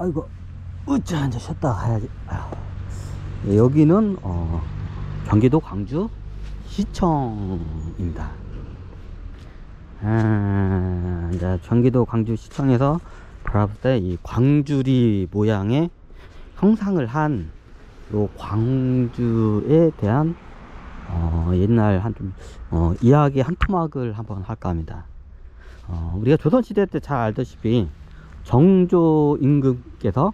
아이고, 으짜, 이제 쉬었다 가야지. 아휴. 네, 여기는, 경기도 광주 시청입니다. 이제 경기도 광주 시청에서 바라볼 때 이 광주리 모양의 형상을 한 요 광주에 대한 옛날 한 좀 이야기 한 토막을 한번 할까 합니다. 우리가 조선시대 때 잘 알다시피 정조 임금께서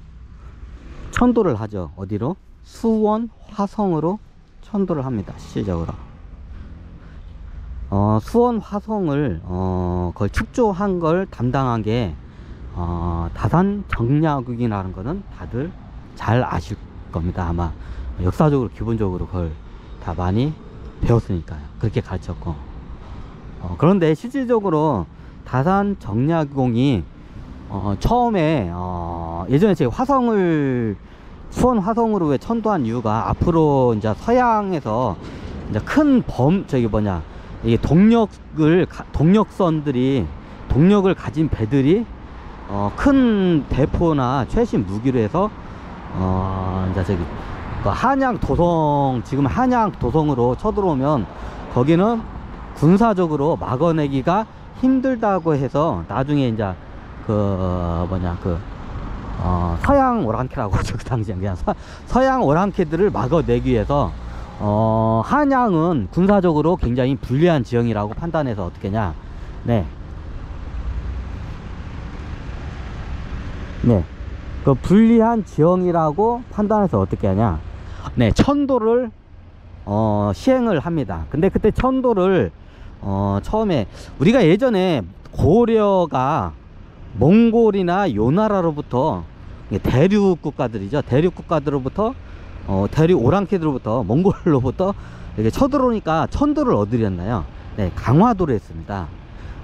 천도를 하죠. 어디로? 수원 화성으로 천도를 합니다. 실질적으로 수원 화성을 거의 축조한 걸 담당한 게 다산 정약용이라는 거는 다들 잘 아실 겁니다. 아마 역사적으로 기본적으로 그걸 다 많이 배웠으니까요. 그렇게 가르쳤고, 그런데 실질적으로 다산 정약용이 처음에 예전에 제 화성을 수원 화성으로 왜 천도한 이유가, 앞으로 이제 서양에서 이제 큰 이게 동력을 가진 배들이 큰 대포나 최신 무기로 해서 이제 한양 도성, 지금 한양 도성으로 쳐들어오면 거기는 군사적으로 막아내기가 힘들다고 해서 나중에 이제 서양 오랑캐라고 하죠. 그 당시에 그냥 서양 오랑캐들을 막아내기 위해서 한양은 군사적으로 굉장히 불리한 지형이라고 판단해서 어떻게 하냐, 그 불리한 지형이라고 판단해서 어떻게 하냐, 천도를 시행을 합니다. 근데 그때 천도를 처음에 우리가 예전에 고려가 몽골이나 요나라로부터 대륙 국가들이죠. 대륙 국가들로부터 대륙 오랑캐들로부터 몽골로부터 이렇게 쳐들어오니까 천도를 어디렸나요? 강화도로 했습니다.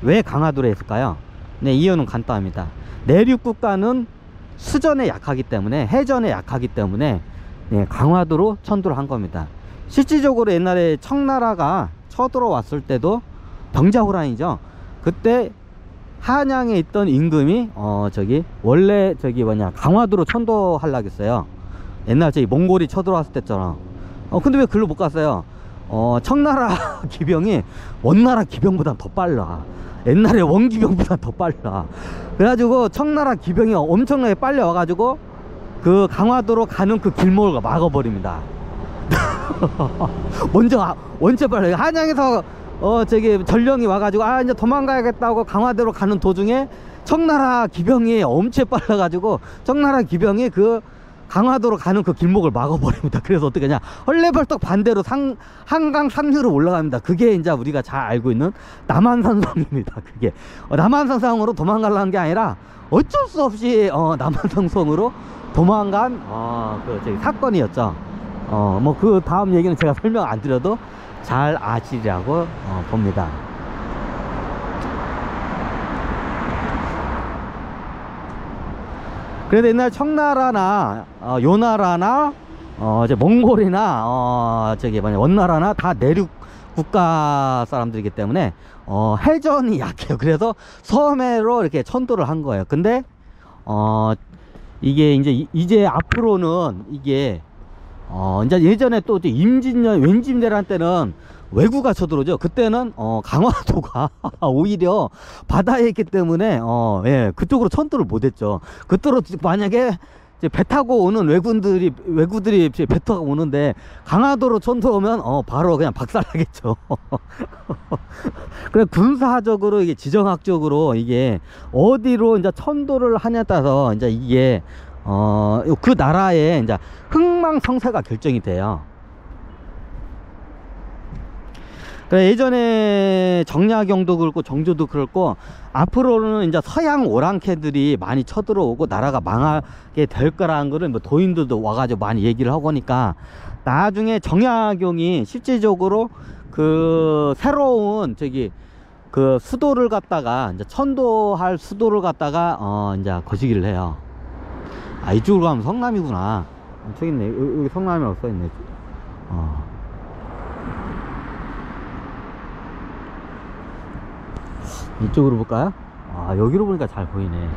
왜 강화도로 했을까요? 이유는 간단합니다. 내륙 국가는 수전에 약하기 때문에, 해전에 약하기 때문에 강화도로 천도를 한 겁니다. 실질적으로 옛날에 청나라가 쳐들어왔을 때도 병자호란이죠. 그때 한양에 있던 임금이 원래 강화도로 천도하려고 했어요. 옛날 몽골이 쳐들어왔을 때처럼. 근데 왜 글로 못 갔어요? 청나라 기병이 원나라 기병보다 더 빨라. 옛날에 원기병보다 더 빨라. 그래가지고 청나라 기병이 엄청나게 빨리 와가지고 그 강화도로 가는 그 길목을 막아버립니다. 원체 빨리 한양에서 전령이 와가지고 이제 도망가야겠다고 강화도로 가는 도중에 청나라 기병이 엄청 빨라가지고 청나라 기병이 그 강화도로 가는 그 길목을 막아버립니다. 그래서 어떻게 하냐, 헐레벌떡 반대로 한강 상류로 올라갑니다. 그게 이제 우리가 잘 알고 있는 남한산성입니다. 그게 남한산성으로 도망가려는 게 아니라 어쩔 수 없이 남한산성으로 도망간 사건이었죠. 그 다음 얘기는 제가 설명 안 드려도 잘 아시리라고 봅니다. 그래도 옛날 청나라나 요나라나 이제 몽골이나 원나라나 다 내륙 국가 사람들이기 때문에 해전이 약해요. 그래서 섬해로 이렇게 천도를 한 거예요. 근데 이게 이제 앞으로는 이게 이제 예전에 또 임진년 왼짐대란 때는 왜구가 쳐들어오죠. 그때는 강화도가 오히려 바다에 있기 때문에 그쪽으로 천도를 못했죠. 그쪽으로 만약에 배 타고 오는 왜구들이 배 타고 오는데 강화도로 천도 오면 바로 그냥 박살나겠죠. 그래, 군사적으로 이게 지정학적으로 이게 어디로 이제 천도를 하냐에 따라서 이제 이게 그 나라의 이제 흥망성쇠가 결정이 돼요. 그래, 예전에 정약용도 그렇고 정조도 그렇고 앞으로는 이제 서양 오랑캐들이 많이 쳐들어오고 나라가 망하게 될 거라는 거를 도인들도 와가지고 많이 얘기를 하고 하니까, 나중에 정약용이 실질적으로 그 새로운 그 수도를 갖다가 이제 천도할 수도를 갖다가 이제 거시기를 해요. 이쪽으로 가면 성남이구나. 저기 있네. 여기 성남이라고 써있네. 이쪽으로 볼까요? 여기로 보니까 잘 보이네.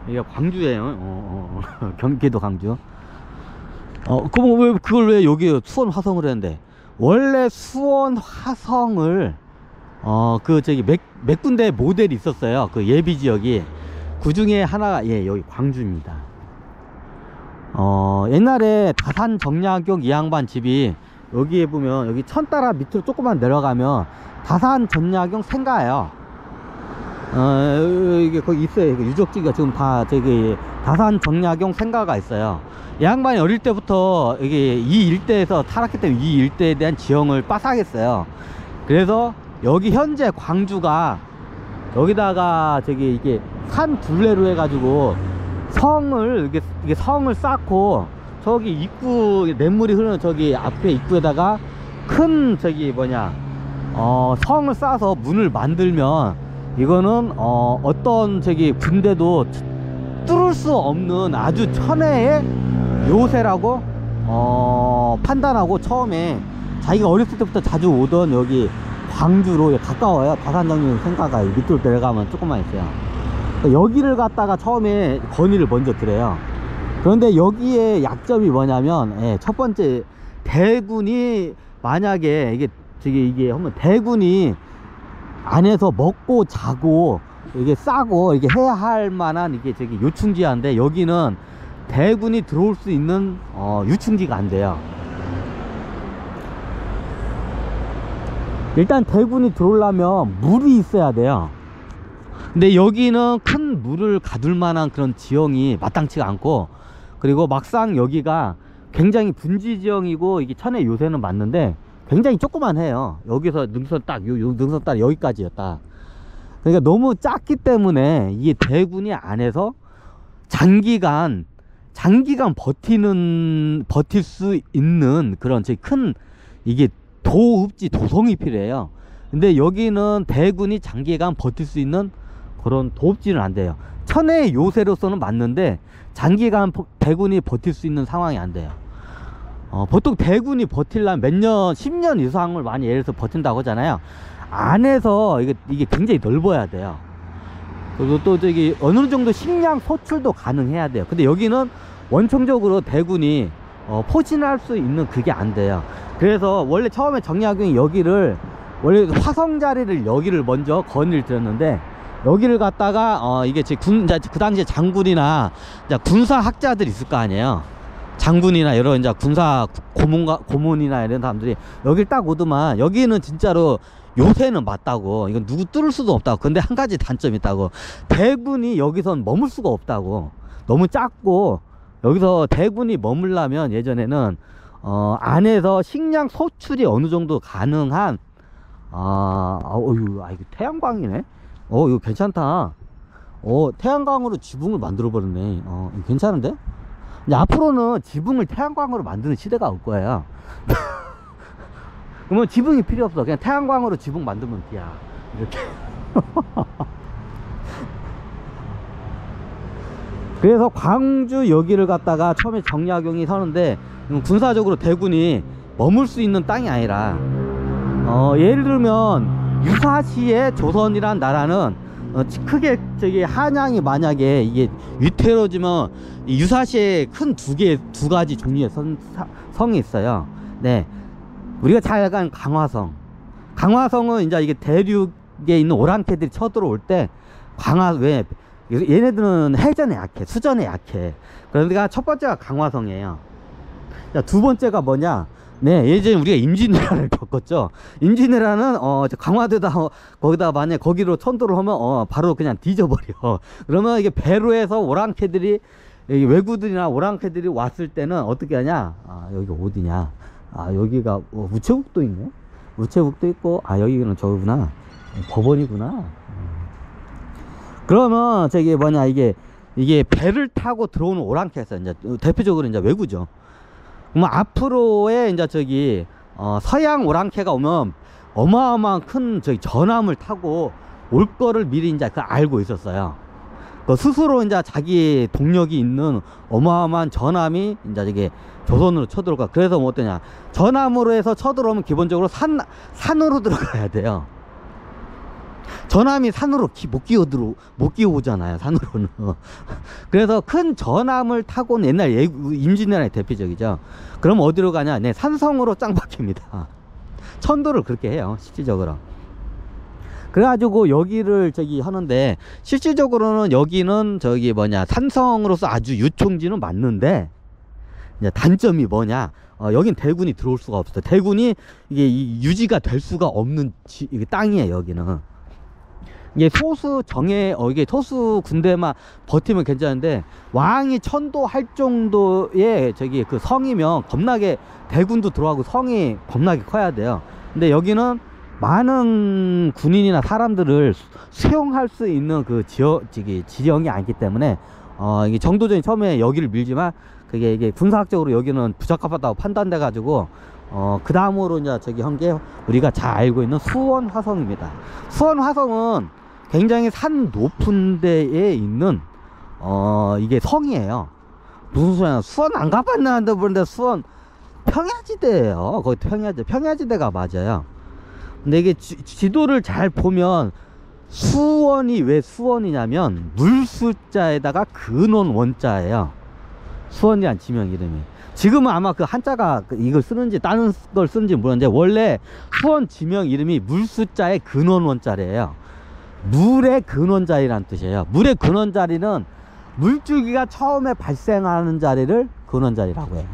이게 광주예요. 경기도 광주. 그럼 왜 그걸 왜 여기 수원 화성을 했는데, 원래 수원 화성을 그 저기 몇 군데 모델이 있었어요. 그 예비 지역이. 그 중에 하나가 여기 광주입니다. 옛날에 다산 정약용 이 양반 집이 여기에 보면, 여기 천 따라 밑으로 조금만 내려가면 다산 정약용 생가예요. 이게 거기 있어요. 유적지가 지금 다 저기 다산 정약용 생가가 있어요. 이 양반이 어릴 때부터 이게 이 일대에서 살았기 때문에 이 일대에 대한 지형을 빠삭했어요. 그래서 여기 현재 광주가 여기다가 저기 이게 산 둘레로 해가지고 성을 이게 성을 쌓고, 저기 입구 냇물이 흐르는 저기 앞에 입구에다가 큰 저기 뭐냐 성을 쌓아서 문을 만들면, 이거는 어떤 저기 군대도 뚫을 수 없는 아주 천혜의 요새라고 판단하고, 처음에 자기가 어렸을 때부터 자주 오던 여기 광주로 가까워요. 다산정령 생가가 밑으로 내려가면 조금만 있어요. 그러니까 여기를 갖다가 처음에 건의를 먼저 드려요. 그런데 여기에 약점이 뭐냐면, 첫 번째, 대군이 만약에 이게 한번 대군이 안에서 먹고 자고 이게 싸고 이게 해야 할 만한 이게 저기 요충지한데, 여기는 대군이 들어올 수 있는 유충지가 안 돼요. 일단 대군이 들어오려면 물이 있어야 돼요. 근데 여기는 큰 물을 가둘 만한 그런 지형이 마땅치가 않고, 그리고 막상 여기가 굉장히 분지 지형이고, 이게 천혜 요새는 맞는데 굉장히 조그만해요. 여기서 능선 딱 요 능선 딱 여기까지였다. 그러니까 너무 작기 때문에 이게 대군이 안에서 장기간 버틸 수 있는 그런 되게 큰 이게 도읍지 도성이 필요해요. 근데 여기는 대군이 장기간 버틸 수 있는 그런 도읍지는 안 돼요. 천혜의 요새로서는 맞는데 장기간 대군이 버틸 수 있는 상황이 안 돼요. 보통 대군이 버틸려면 몇 년, 10년 이상을 많이 예를 들어서 버틴다고 하잖아요. 안에서 이게 굉장히 넓어야 돼요. 그리고 또 저기 어느 정도 식량 소출도 가능해야 돼요. 근데 여기는 원청적으로 대군이 포진할 수 있는 그게 안 돼요. 그래서 원래 처음에 정약용이 여기를, 원래 화성 자리를 여기를 먼저 건의를 드렸는데, 여기를 갖다가 이게 그 당시에 장군이나 군사학자들이 있을 거 아니에요. 장군이나 여러 이제 군사 고문이나 이런 사람들이 여길 딱 오더만, 여기는 진짜로 요새는 맞다고, 이건 누구 뚫을 수도 없다고. 근데 한 가지 단점이 있다고, 대군이 여기선 머물 수가 없다고. 너무 작고, 여기서 대군이 머물려면 예전에는 안에서 식량 소출이 어느 정도 가능한 이거 태양광이네. 이거 괜찮다. 태양광으로 지붕을 만들어 버렸네. 괜찮은데? 이제 앞으로는 지붕을 태양광으로 만드는 시대가 올 거예요. 그러면 지붕이 필요 없어. 그냥 태양광으로 지붕 만들면 돼야. 이렇게. 그래서 광주 여기를 갖다가 처음에 정약용이 서는데, 군사적으로 대군이 머물 수 있는 땅이 아니라, 예를 들면 유사시의 조선이란 나라는 크게 저기 한양이 만약에 이게 위태로워지면 이 유사시에 큰 두 가지 종류의 성이 있어요. 네, 우리가 잘 알고 강화성은 이제 이게 대륙에 있는 오랑캐들이 쳐들어올 때 왜 얘네들은 해전에 약해, 수전에 약해. 그러니까 첫 번째가 강화성이에요. 자, 두 번째가 뭐냐? 네, 예전에 우리가 임진왜란을 겪었죠. 임진왜란은 강화되다 거기다 만약 거기로 천도를 하면 바로 그냥 뒤져버려. 그러면 이게 배로 해서 오랑캐들이, 왜구들이나 오랑캐들이 왔을 때는 어떻게 하냐? 여기가 어디냐? 여기가 우체국도 있네. 우체국도 있고, 여기는 저기구나. 법원이구나. 그러면 저기 뭐냐, 이게 배를 타고 들어오는 오랑캐에서 이제 대표적으로 이제 왜구죠. 그러면 앞으로의 이제 저기 서양 오랑캐가 오면 어마어마한 큰 저기 전함을 타고 올 거를 미리 이제 알고 있었어요. 스스로 이제 자기 동력이 있는 어마어마한 전함이 이제 저기 조선으로 쳐들어가. 그래서 뭐 어떠냐, 전함으로 해서 쳐들어오면 기본적으로 산으로 들어가야 돼요. 전함이 산으로 못 끼어오잖아요, 산으로는. 그래서 큰 전함을 타고는 옛날 임진왜란이 대표적이죠. 그럼 어디로 가냐? 네, 산성으로 짱 박힙니다. 천도를 그렇게 해요, 실질적으로. 그래가지고 여기를 저기 하는데, 실질적으로는 여기는 저기 뭐냐, 산성으로서 아주 유총지는 맞는데, 이제 단점이 뭐냐? 여긴 대군이 들어올 수가 없어요. 대군이 이게 유지가 될 수가 없는 이게 땅이에요, 여기는. 이게 소수 이게 소수 군대만 버티면 괜찮은데, 왕이 천도할 정도의 저기 그 성이면 겁나게 대군도 들어가고 성이 겁나게 커야 돼요. 근데 여기는 많은 군인이나 사람들을 수용할 수 있는 그 지형이 아니기 때문에, 이게 정도전이 처음에 여기를 밀지만, 그게 이게 군사학적으로 여기는 부적합하다고 판단돼 가지고, 그 다음으로 이제 저기 한 게 우리가 잘 알고 있는 수원 화성입니다. 수원 화성은 굉장히 산 높은 데에 있는 이게 성이에요. 무슨 소리야? 수원 안 가봤나는데 그런데 수원 평야지대예요. 거기 평야지대가 맞아요. 근데 이게 지도를 잘 보면 수원이 왜 수원이냐면 물수자에다가 근원 원자예요. 수원이란 지명 이름이. 지금은 아마 그 한자가 이걸 쓰는지 다른 걸 쓰는지 모르는데, 원래 수원 지명 이름이 물수자의 근원 원자래요. 물의 근원자리란 뜻이에요. 물의 근원자리는 물줄기가 처음에 발생하는 자리를 근원자리라고 해요.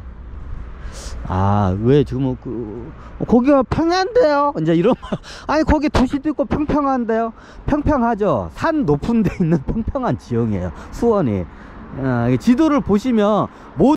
아, 왜 지금 거기가 평야인데요? 이제 이런 말. 아니, 거기 도시도 있고 평평한데요? 평평하죠. 산 높은 데 있는 평평한 지형이에요, 수원이. 지도를 보시면